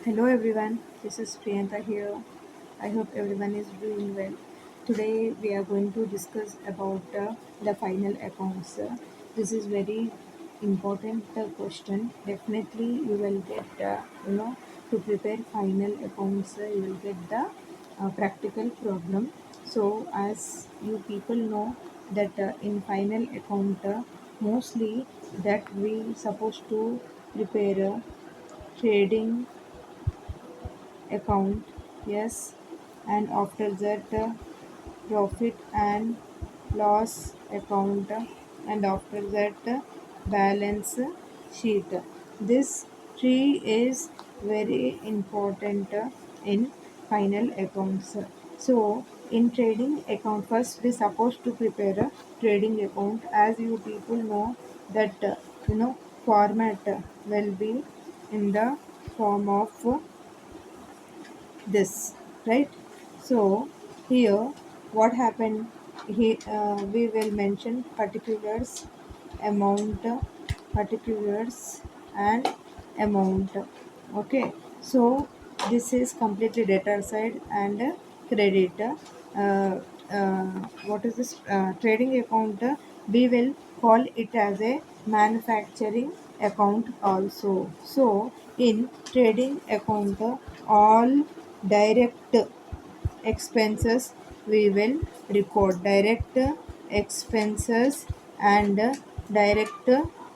Hello everyone, this is Priyanka here. I hope everyone is doing well. Today we are going to discuss about the final accounts. This is very important question. Definitely you will get to prepare final accounts. You will get the practical problem. So as you people know that in final account mostly that we supposed to prepare trading account, yes, and after that profit and loss account, and after that balance sheet. This three is very important in final accounts. So in trading account, first we supposed to prepare a trading account. As you people know that format will be in the form of this, right? So here what happened, we will mention particulars, amount, particulars and amount. Okay, so this is completely debtor side and credit. What is this trading account? We will call it as a manufacturing account also. So in trading account, all direct expenses we will record, direct expenses and direct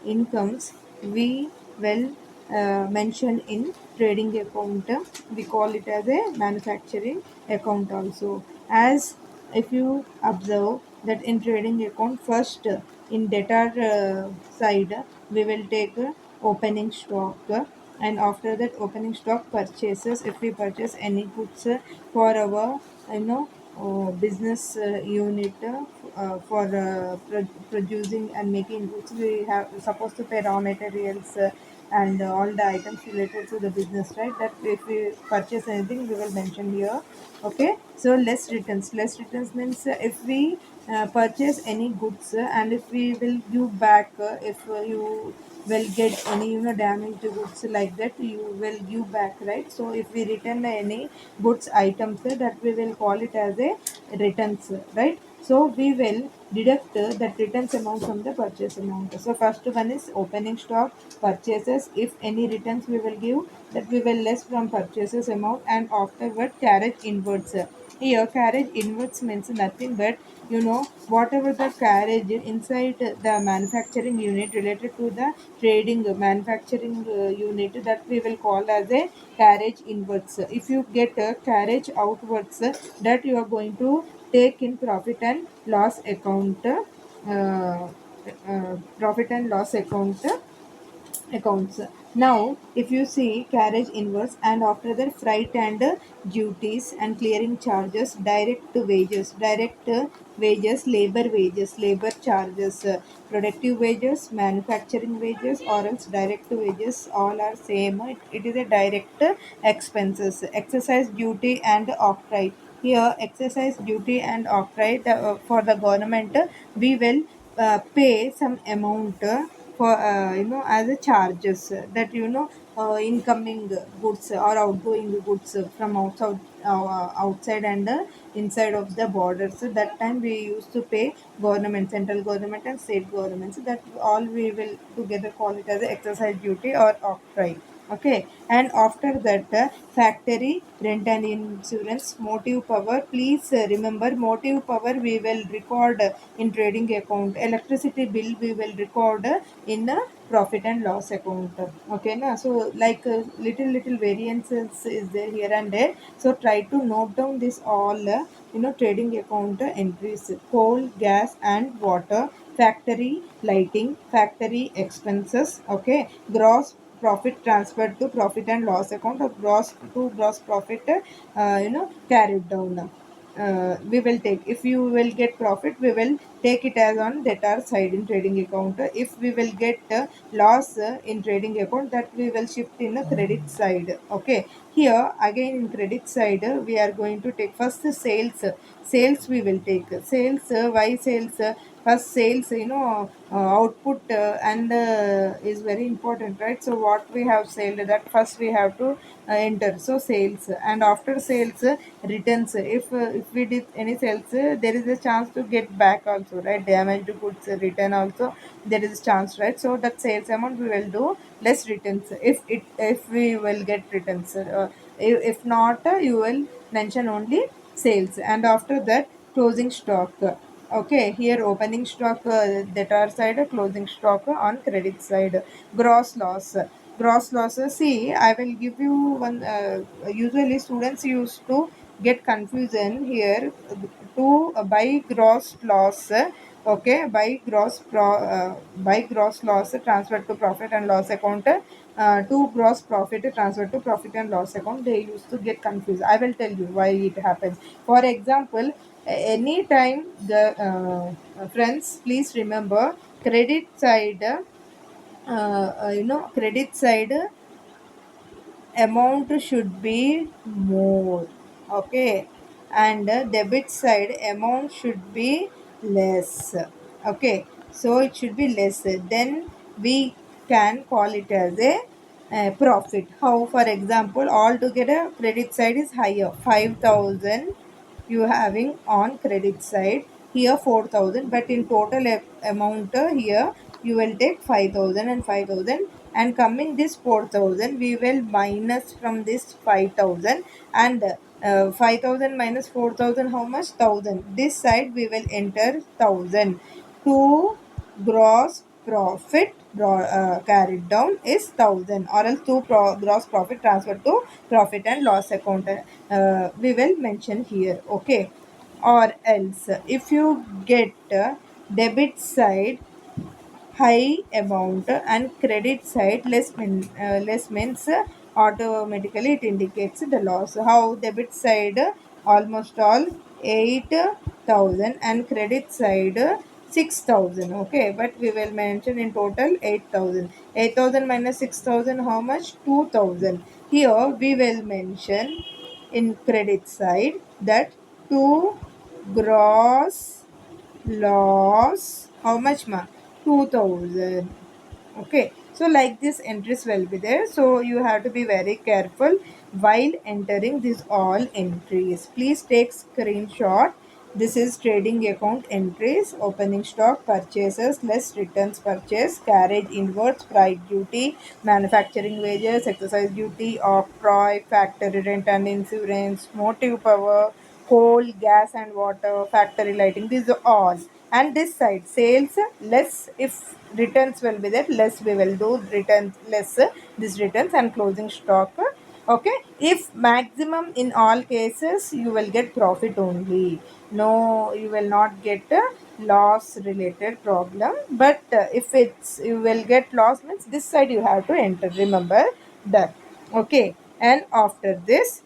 incomes we will mention in trading account. We call it as a manufacturing account also. As if you observe that in trading account, first in debtor side we will take opening stock, and after that opening stock purchases. If we purchase any goods for our business unit, for producing and making goods, we have supposed to pay raw materials and all the items related to the business, right? That if we purchase anything we will mention here. Okay, so less returns means if we purchase any goods, and if we will give back, if you will get any damaged goods like that, you will give back, right? So if we return any goods items, that we will call it as a returns, right? So we will deduct that returns amount from the purchase amount. So first one is opening stock purchases. If any returns we will give, that we will less from purchases amount, and afterward carriage inwards. Here carriage inwards means nothing but whatever the carriage inside the manufacturing unit related to the trading manufacturing unit, that we will call as a carriage inwards. If you get a carriage outwards, that you are going to take in profit and loss account, profit and loss account accounts. Now, if you see carriage inwards, and after that freight and duties and clearing charges, direct wages, labor charges, productive wages, manufacturing wages, or else direct wages, all are same. It is a direct expenses. Exercise duty and octroi. Here, exercise duty and octroi, for the government, we will pay some amount for as a charges, that incoming goods or outgoing goods from outside and inside of the borders. So that time we used to pay government, central government and state governments. That all we will together call it as a exercise duty or octroi. Okay, and after that factory rent and insurance, motive power. Please remember, motive power we will record in trading account. Electricity bill we will record in profit and loss account. Okay, na? So like little variances is there here and there. So try to note down this all trading account entries: coal, gas and water, factory lighting, factory expenses. Okay, gross profit transferred to profit and loss account, or gross to gross profit carried down. We will take, if you will get profit, we will take it as on debtor side in trading account. If we will get loss in trading account, that we will shift in the credit side. Okay, here again in credit side, we are going to take first sales. Sales we will take sales. Why sales? first sales, output and is very important, right? So what we have sold, that first we have to enter. So sales, and after sales, returns. If we did any sales, there is a chance to get back also, right? Damaged goods return also, there is a chance, right? So that sales amount we will do less returns, if we will get returns. If not, you will mention only sales. And after that, closing stock. Okay, here opening stock, debtor side, closing stock on credit side. Gross loss. Gross losses. See, I will give you one. Usually, students used to get confusion here to buy gross loss. Okay, by gross loss transfer to profit and loss account. To gross profit transfer to profit and loss account. They used to get confused. I will tell you why it happens. For example, anytime the friends, please remember, credit side, credit side amount should be more. Okay, and debit side amount should be less. Okay, so it should be less, then we can call it as a profit. How? For example, altogether credit side is higher, 5,000 you having on credit side, here 4,000, but in total amount, here you will take 5,000 and 5,000, and coming this 4,000 we will minus from this 5,000, and 5,000 minus 4,000, how much? 1,000. This side we will enter 1,000. To gross profit carried down is 1,000, or else to gross profit transferred to profit and loss account, we will mention here. Okay, or else if you get debit side high amount and credit side less means, automatically it indicates the loss. How? Debit side almost all 8,000 and credit side 6,000. Okay, but we will mention in total 8,000. 8,000 minus 6,000, how much? 2,000. Here we will mention in credit side that to gross loss, how much, ma? 2,000. Okay, so like this entries will be there, so you have to be very careful while entering these all entries. Please take screenshot. This is trading account entries: opening stock, purchases, less returns purchase, carriage inwards, freight duty, manufacturing wages, exercise duty, octroi, factory rent and insurance, motive power, coal, gas and water, factory lighting. These are all. And this side sales less, if returns will be there, less we will do returns less, this returns and closing stock. Okay, if maximum in all cases you will get profit only, no, you will not get a loss related problem. But if it's you will get loss means this side you have to enter, remember that. Okay, and after this